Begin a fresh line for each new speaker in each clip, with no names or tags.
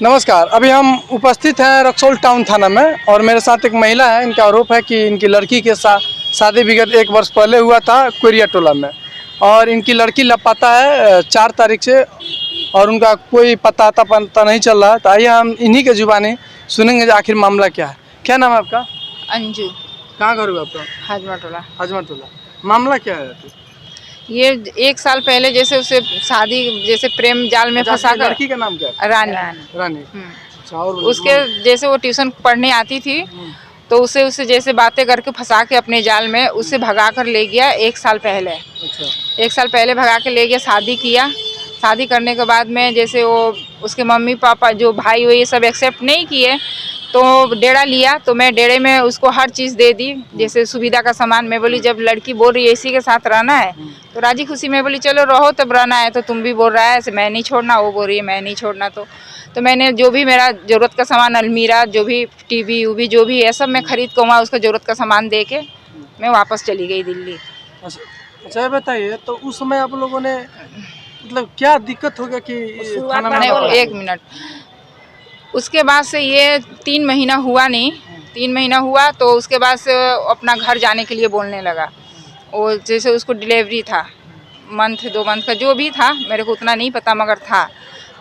नमस्कार। अभी हम उपस्थित हैं रक्सौल टाउन थाना में और मेरे साथ एक महिला है। इनका आरोप है कि इनकी लड़की के साथ शादी विगत 1 वर्ष पहले हुआ था कोरिया टोला में और इनकी लड़की लापता है 4 तारीख से और उनका कोई पता नहीं चल रहा है। तो आइए हम इन्हीं के जुबानी सुनेंगे आखिर मामला क्या है। क्या नाम है आपका?
अंजू।
कहाँ घर हुआ आपका?
हाजमा टोला।
हाजमा टोला। मामला क्या है?
ये 1 साल पहले जैसे उसे शादी जैसे प्रेम जाल में फंसा कर।
लड़की का नाम क्या है?
रानी।
रानी। अच्छा, और
उसके जैसे वो ट्यूशन पढ़ने आती थी तो उसे जैसे बातें करके फंसा के अपने जाल में उसे भगा कर ले गया 1 साल पहले।
अच्छा।
1 साल पहले भगा के ले गया, शादी किया। शादी करने के बाद में जैसे वो उसके मम्मी पापा जो भाई वो ये सब एक्सेप्ट नहीं किए तो डेरा लिया। तो मैं डेरे में उसको हर चीज़ दे दी, जैसे सुविधा का सामान। मैं बोली जब लड़की बोल रही है इसी के साथ रहना है तो राजी खुशी मैं बोली चलो रहो, तब रहना है तो तुम भी बोल रहा है ऐसे मैं नहीं छोड़ना, वो बोल रही है मैं नहीं छोड़ना। तो मैंने जो भी मेरा ज़रूरत का सामान, अलमीरा, जो भी टीवी उवी जो भी है सब मैं खरीद कर वहाँ उसका ज़रूरत का सामान दे के मैं वापस चली गई दिल्ली।
अच्छा, ये बताइए तो उस समय आप लोगों ने मतलब क्या दिक्कत हो गया कि थाना में?
नहीं, 1 मिनट। उसके बाद से ये 3 महीना हुआ नहीं, 3 महीना हुआ तो उसके बाद से अपना घर जाने के लिए बोलने लगा। वो जैसे उसको डिलीवरी था, मंथ 2 मंथ का जो भी था, मेरे को उतना नहीं पता मगर था।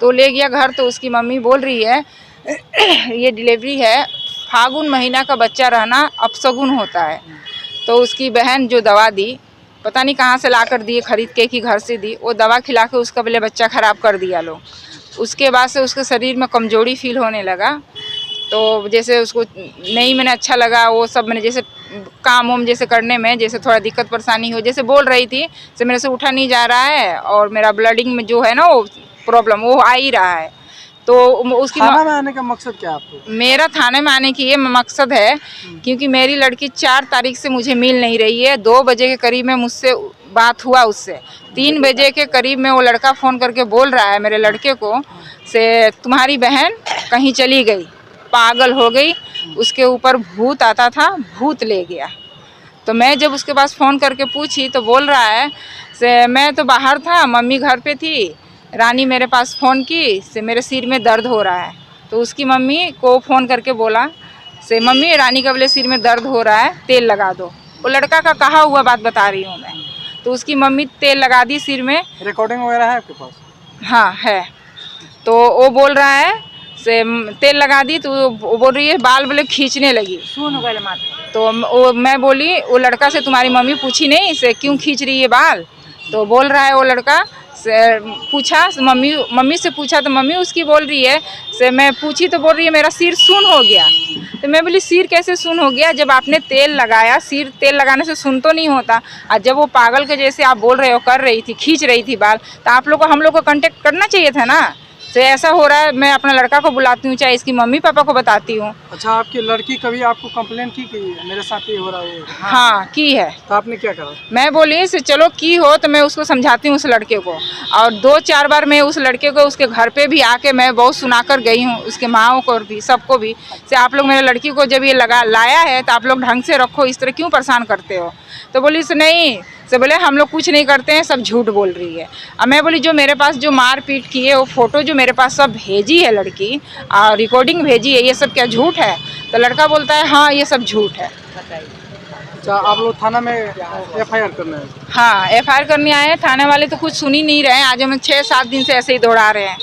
तो ले गया घर तो उसकी मम्मी बोल रही है ये डिलीवरी है, फागुन महीना का बच्चा रहना अपशगुन होता है। तो उसकी बहन जो दवा दी, पता नहीं कहाँ से ला कर दी, खरीद के कि घर से दी, वो दवा खिला के उसका पहले बच्चा ख़राब कर दिया लोग। उसके बाद से उसके शरीर में कमजोरी फील होने लगा। तो जैसे उसको नहीं मैंने अच्छा लगा वो सब, मैंने जैसे काम वाम जैसे करने में जैसे थोड़ा दिक्कत परेशानी हो, जैसे बोल रही थी जैसे मेरे से उठा नहीं जा रहा है और मेरा ब्लडिंग में जो है ना वो प्रॉब्लम वो आ ही रहा है। तो उसकी
थाना में आने का मकसद क्या है आपको?
मेरा थाने में आने की ये मकसद है क्योंकि मेरी लड़की 4 तारीख से मुझे मिल नहीं रही है। 2 बजे के करीब में मुझसे बात हुआ उससे। 3 बजे के करीब में वो लड़का फ़ोन करके बोल रहा है मेरे लड़के को से तुम्हारी बहन कहीं चली गई, पागल हो गई, उसके ऊपर भूत आता था, भूत ले गया। तो मैं जब उसके पास फ़ोन करके पूछी तो बोल रहा है से मैं तो बाहर था, मम्मी घर पे थी, रानी मेरे पास फ़ोन की से मेरे सिर में दर्द हो रहा है। तो उसकी मम्मी को फ़ोन करके बोला से मम्मी रानी का बोले सिर में दर्द हो रहा है, तेल लगा दो। वो लड़का का कहा हुआ बात बता रही हूँ मैं। तो उसकी मम्मी तेल लगा दी सिर में।
रिकॉर्डिंग वगैरह है आपके पास?
हाँ है। तो वो बोल रहा है से तेल लगा दी तो वो बोल रही है बाल बोले खींचने लगी। तो मैं बोली वो लड़का से तुम्हारी मम्मी पूछी नहीं से क्यों खींच रही है बाल? तो बोल रहा है वो लड़का से पूछा मम्मी से पूछा तो मम्मी उसकी बोल रही है से मैं पूछी तो बोल रही है मेरा सिर सुन हो गया। तो मैं बोली सिर कैसे सुन हो गया? जब आपने तेल लगाया, सिर तेल लगाने से सुन तो नहीं होता। और जब वो पागल के जैसे आप बोल रहे हो कर रही थी, खींच रही थी बाल, तो आप लोग को हम लोग को कांटेक्ट करना चाहिए था ना। से ऐसा हो रहा है मैं अपना लड़का को बुलाती हूँ, चाहे इसकी मम्मी पापा को बताती हूँ।
अच्छा, आपकी लड़की कभी आपको कंप्लेंट की कि मेरे साथ ये हो रहा है?
हाँ की है।
तो आपने क्या करा?
मैं बोली से चलो की हो तो मैं उसको समझाती हूँ उस लड़के को। और 2-4 बार मैं उस लड़के को उसके घर पे भी आके मैं बहुत सुना कर गई हूँ, उसके माँओं को भी सबको भी से आप लोग मेरे लड़की को जब ये लाया है तो आप लोग ढंग से रखो, इस तरह क्यों परेशान करते हो? तो बोली से नहीं से बोले हम लोग कुछ नहीं करते हैं, सब झूठ बोल रही है। अब मैं बोली जो मेरे पास जो मार पीट की है वो फ़ोटो जो मेरे पास सब भेजी है लड़की और रिकॉर्डिंग भेजी है, ये सब क्या झूठ है? तो लड़का बोलता है हाँ ये सब झूठ है।
अच्छा, आप लोग थाना में FIR करना है?
हाँ FIR करने आए हैं। थाने वाले तो कुछ सुन ही नहीं रहे हैं। आज हम 6-7 दिन से ऐसे ही दौड़ा रहे हैं।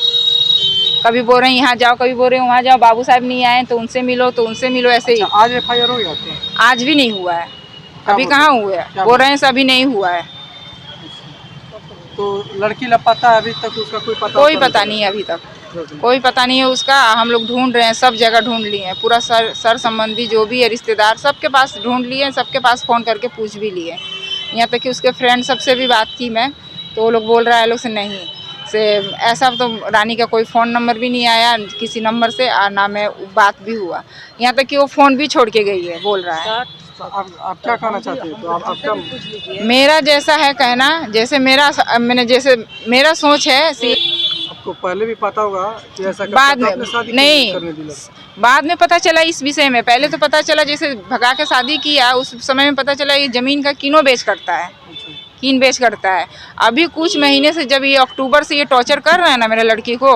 कभी बोल रहे हैं यहाँ जाओ, कभी बोल रहे हैं वहाँ जाओ, बाबू साहब नहीं आए तो उनसे मिलो, तो उनसे मिलो, ऐसे ही।
आज FIR हो गया था?
आज भी नहीं हुआ है, अभी कहाँ हुआ है? बोल रहे हैं अभी नहीं हुआ है।
तो लड़की लापता है, अभी तक उसका कोई पता
नहीं है, अभी तक कोई पता नहीं है उसका। हम लोग ढूंढ रहे हैं, सब जगह ढूंढ लिए हैं, पूरा सर संबंधी जो भी है रिश्तेदार सबके पास ढूंढ लिए हैं, सबके पास फ़ोन करके पूछ भी लिए। यहाँ तक कि उसके फ्रेंड सबसे भी बात की मैं तो वो लोग बोल रहा है लोग से नहीं से ऐसा तो रानी का कोई फ़ोन नंबर भी नहीं आया किसी नंबर से और ना में बात भी हुआ। यहाँ तक कि वो फ़ोन भी छोड़ के गई है, बोल रहा है।
तो आप क्या कहना चाहते हो? तो आपका
मेरा जैसा है कहना, जैसे मेरा सोच है
आपको पहले भी पता होगा कि ऐसा
बाद में नहीं, बाद में पता चला इस विषय में। पहले तो पता चला जैसे भगा के शादी किया उस समय में पता चला ये ज़मीन का कीनो बेच करता है, कीन बेच करता है। अभी कुछ महीने से जब ये अक्टूबर से ये टॉर्चर कर रहे हैं ना मेरे लड़की को,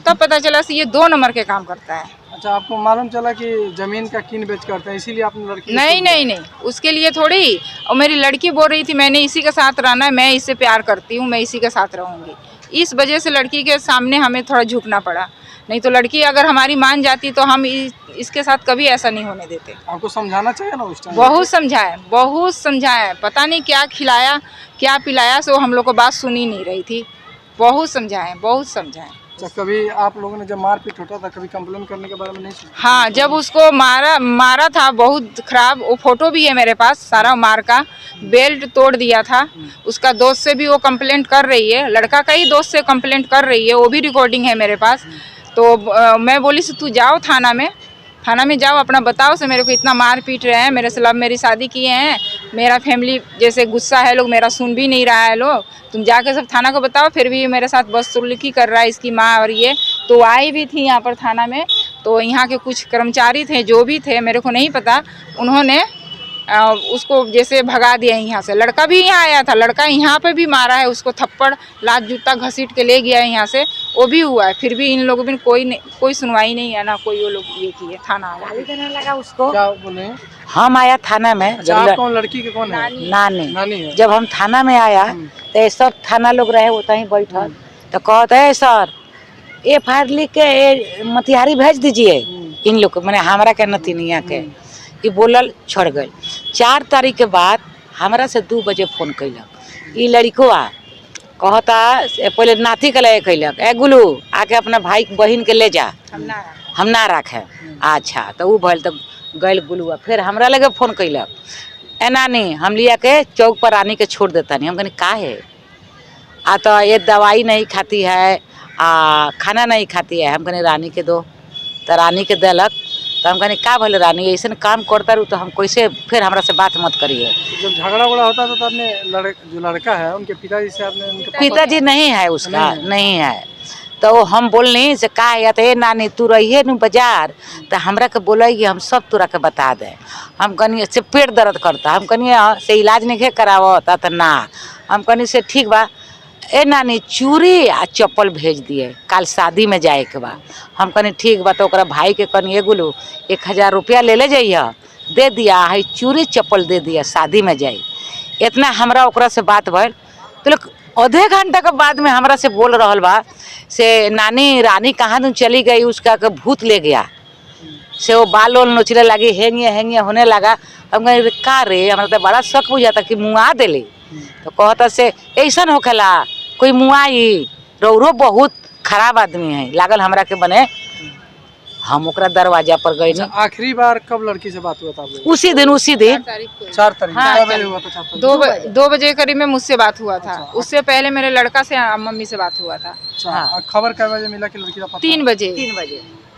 तब पता चला कि ये 2 नंबर के काम करता है।
अच्छा, आपको मालूम चला कि जमीन का कीन बेच करते हैं, इसीलिए आपने लड़की
नहीं नहीं नहीं, उसके लिए थोड़ी। और मेरी लड़की बोल रही थी मैंने इसी के साथ रहना है, मैं इससे प्यार करती हूँ, मैं इसी के साथ रहूँगी। इस वजह से लड़की के सामने हमें थोड़ा झुकना पड़ा, नहीं तो लड़की अगर हमारी मान जाती तो हम इसके साथ कभी ऐसा नहीं होने देते।
आपको समझाना चाहिए ना उस टाइम।
बहुत समझाया, पता नहीं क्या खिलाया क्या पिलाया, सो हम लोग को बात सुनी नहीं रही थी। बहुत समझाएं।
अच्छा, कभी आप लोगों ने जब मारपीट होता था कभी कंप्लेन करने के बारे में नहीं सोचा?
हाँ, जब उसको मारा था बहुत खराब, वो फोटो भी है मेरे पास सारा मार का, बेल्ट तोड़ दिया था। उसका दोस्त से भी वो कंप्लेंट कर रही है, लड़का का ही दोस्त से कंप्लेंट कर रही है, वो भी रिकॉर्डिंग है मेरे पास। तो मैं बोली से तू जाओ थाना में जाओ, अपना बताओ से मेरे को इतना मार पीट रहे हैं, मेरे से लव मेरी शादी किए हैं, मेरा फैमिली जैसे गुस्सा है लोग, मेरा सुन भी नहीं रहा है लोग, तुम जाके सब थाना को बताओ। फिर भी मेरे साथ बदसलूकी कर रहा है इसकी माँ और ये। तो आई भी थी यहाँ पर थाना में, तो यहाँ के कुछ कर्मचारी थे जो भी थे मेरे को नहीं पता, उन्होंने उसको जैसे भगा दिया यहाँ से। लड़का भी यहाँ आया था, लड़का यहाँ पे भी मारा है उसको, थप्पड़ लात जूता घसीट के ले गया है यहाँ से, वो भी हुआ है। फिर भी इन लोगों में कोई सुनवाई नहीं है ना, कोई वो लोग ये किए। थाना
गाली देने लगा उसको।
क्या बोले?
हम आया थाना में।
अच्छा, आप कौन, लड़की के कौन है?
नानी
है।
जब हम थाना में आया तो ये सब थाना लोग रहे वो ही बैठल, तो कहते है सर FIR लिख के मोतिहारी भेज दीजिए इन लोग को, मैंने हमारा के नतीनिया के। ये बोलल छोड़ गए। 4 तारीख के बाद हमरा से 2 बजे फोन कैलक, ये लड़कोआ कहता पहले नाती के ले कैलक, ए गुलू आके अपना भाई बहन के ले जा, हम ना रखे। अच्छा, तो वो भल तो गैल गुलुआ, फिर हमरा लगे फोन कैलक, ए नानी हम लिया के चौक पर रानी के छोड़ देता नहीं। हम कहनी का है? तो ये दवाई नहीं खाती है, खाना नहीं खाती है। हम कहनी रानी के दो, तो रानी के देलक। तो हम कहनी का भले रानी ऐसे काम करता रहू, तो हम कैसे, फिर हमरा से बात मत करिए।
जब झगड़ा वगड़ा होता था तो आपने जो लड़का है उनके पिताजी से आपने
पिताजी नहीं है उसका, नहीं है। तो हम बोलनी से का है, तो नानी तू रहिए न बाजार, तो हमरा के बोला कि हम सब तोरा के बता दे। हम कहनी से पेट दर्द करता, हम कहनी से इलाज नहीं करावता, तो ना। हम कहनी से ठीक बा, ए नानी चूड़ी आ चप्पल भेज दिए, कल शादी में जाए के बा। हम कहनी ठीक बा। तो ओकरा भाई के कहनी ए गुलू 1000 रुपया ले जाइए, दे दिया है, चूड़ी चप्पल दे दिया, शादी में जाई। इतना हमरा ओकरा से बात भइल। तो लोग आधे घंटा के बाद में हमरा से बोल रहल बा से नानी रानी कहाँ तुम चली गई, उसका के भूत ले गया। से वो बाल वाल नोचने लगी, हेंगे होने लगा। हम कहे का रे, हमरा तो बड़ा शक बुझाता कि मुँह देली। तो कहता से ऐसा होखेला कोई मुआई, रौरो बहुत खराब आदमी है लागल हमरा के बने। हम ओकरा दरवाजा पर गए।
आखिरी बार कब लड़की से बात हुआ था?
उसी दिन
4 तारीख।
हाँ,
4 बजे हुआ था।
2 बजे करीब में मुझसे बात हुआ था। उससे पहले मेरे लड़का से मम्मी से बात हुआ था।
अच्छा, खबर कै बजे मिला कि लड़की का पता?
3 बजे।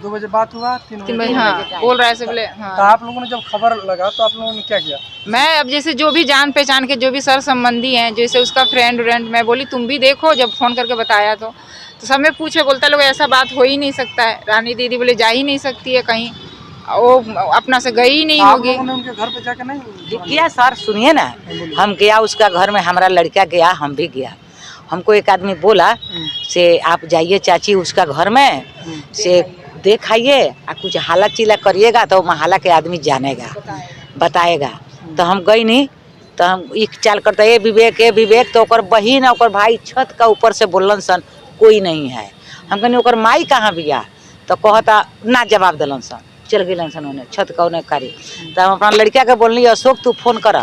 2 बजे बात हुआ, 3 बजे।
हाँ, बोल रहा है से बोले। हाँ।
तो आप लोगों ने जब खबर लगा तो आप लोगों ने क्या किया?
मैं अब जैसे जो भी जान पहचान के जो भी सर संबंधी हैं, जैसे उसका फ्रेंड मैं बोली तुम भी देखो, जब फोन करके बताया तो सब में पूछे, बोलता लोग ऐसा बात हो ही नहीं सकता है। रानी दीदी बोले जा ही नहीं सकती है कहीं, वो अपना से गई ही नहीं होगी।
आप लोगों ने उनके घर पे जाके नहीं
किया? सर सुनिए ना, हम गया उसका घर में, हमारा लड़का गया, हम भी गया। हमको एक आदमी बोला से आप जाइए चाची उसका घर में से देख आइए, कुछ हाला चिला करिएगा तो महाला के आदमी जानेगा, बताएगा। तो हम गई नहीं, तो हम एक चाल करता ये विवेक तो ओकर बहिन और भाई छत का ऊपर से बोलन सन कोई नहीं है। हम कहनी ओकर माई कहाँ बिया, तो कहता ना जवाब दिलन सन, चल गए सन उन्हें छत का उन्हें करी। तो हम अपना लड़का के बोलनी अशोक तू फोन कर,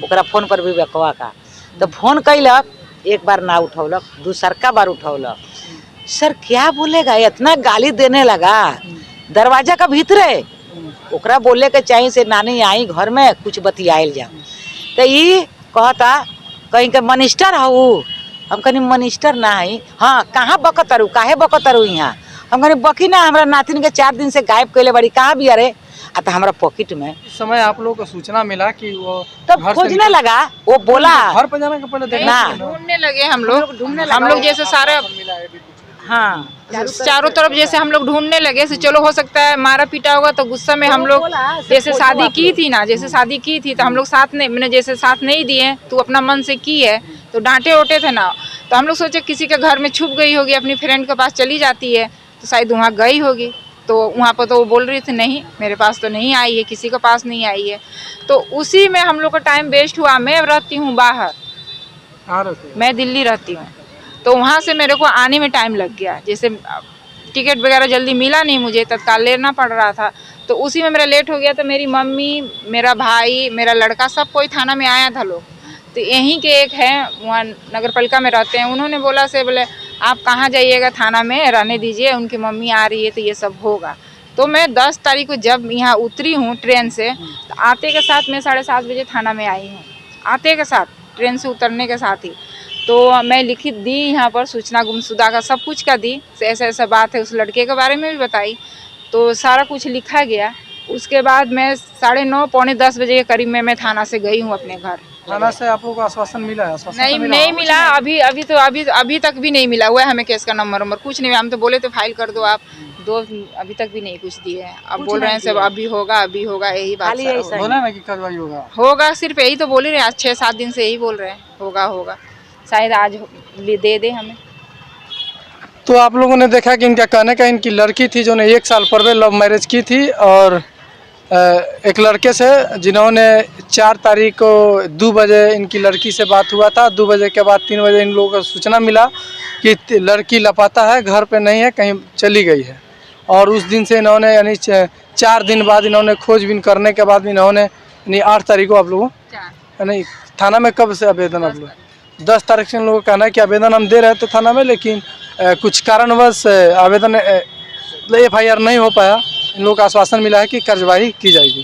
ओकरा फोन पर विवेकवा का। तो फोन कैलक, एक बार ना उठौलक, दूसरका बार उठौलक। सर क्या बोलेगा, इतना गाली देने लगा दरवाजा का भीतरे। ओकरा बोले के चाहिए से नानी आई घर में कुछ बतियाल जा। तो ये कहता कहीं के मनिस्टर हूँ। हम कहनी मनिस्टर ना है। हाँ कहाँ बकतरू, काहे बकतरू यहाँ? हम कहनी बकी ना, हमारा नातिन के 4 दिन से गायब कैले बड़ी, कहाँ भी अरे आता हमारा पॉकेट में।
इस समय आप लोगों को सूचना मिला कि वो
तब खोजने लगा, वो बोला
घर पर जाने के पहले देखना,
ढूंढने लगे हम लोग जैसे सारे। हाँ, चारों तरफ जैसे हम लोग ढूंढने लगे से चलो हो सकता है मारा पीटा होगा। तो गुस्सा में हम लोग जैसे शादी की थी ना, जैसे शादी की थी तो हम लोग साथ नहीं, मैंने जैसे साथ नहीं दिए, तू अपना मन से की है तो डांटे ओटे थे ना। तो हम लोग सोचे किसी के घर में छुप गई होगी, अपनी फ्रेंड के पास चली जाती है, तो शायद वहाँ गई होगी। तो वहाँ पर तो वो बोल रही थी नहीं मेरे पास तो नहीं आई है, किसी के पास नहीं आई है। तो उसी में हम लोग का टाइम वेस्ट हुआ। मैं रहती हूँ बाहर, मैं दिल्ली रहती हूँ, तो वहाँ से मेरे को आने में टाइम लग गया। जैसे टिकट वगैरह जल्दी मिला नहीं, मुझे तत्काल लेना पड़ रहा था, तो उसी में मेरा लेट हो गया। तो मेरी मम्मी, मेरा भाई, मेरा लड़का, सब कोई थाना में आया था लोग। तो यहीं के एक हैं, वहाँ नगर पालिका में रहते हैं, उन्होंने बोला से बोले आप कहाँ जाइएगा, थाना में रहने दीजिए, उनकी मम्मी आ रही है तो ये सब होगा। तो मैं 10 तारीख को जब यहाँ उतरी हूँ ट्रेन से, तो आते के साथ मैं 7:30 बजे थाना में आई हूँ, आते के साथ ट्रेन से उतरने के साथ ही। तो मैं लिखित दी यहाँ पर, सूचना गुमशुदा का सब कुछ का दी, ऐसा ऐसा बात है, उस लड़के के बारे में भी बताई, तो सारा कुछ लिखा गया। उसके बाद मैं 9:30 पौने 10 बजे के करीब में मैं थाना से गई हूँ अपने घर।
थाना से आप लोगों को आश्वासन मिला है?
नहीं मिला, अभी तक भी नहीं मिला हुआ है हमें केस का नंबर कुछ नहीं। हम तो बोले तो फाइल कर दो आप, अभी तक भी नहीं कुछ दिए हैं। अब बोल रहे हैं सब अभी होगा यही बात
बोला ना कि कार्रवाई
होगा, सिर्फ यही तो बोल रहे हैं। आज 6-7 दिन से यही बोल रहे हैं होगा, शायद आज दे दे हमें।
तो आप लोगों ने देखा कि इनका कहने का, इनकी लड़की थी जो ने 1 साल पहले लव मैरिज की थी, और एक लड़के से जिन्होंने 4 तारीख को 2 बजे इनकी लड़की से बात हुआ था। 2 बजे के बाद 3 बजे इन लोगों को सूचना मिला कि लड़की लापता है, घर पे नहीं है, कहीं चली गई है। और उस दिन से इन्होंने यानी 4 दिन बाद इन्होंने खोजबीन करने के बाद इन्होंने यानी 8 तारीख को आप लोगों यानी थाना में कब से आवेदन आप लोग 10 तारीख से इन लोगों का कहना है कि आवेदन हम दे रहे थे थाना में, लेकिन कुछ कारणवश आवेदन FIR नहीं हो पाया। इन लोगों का आश्वासन मिला है कि कार्रवाई की जाएगी।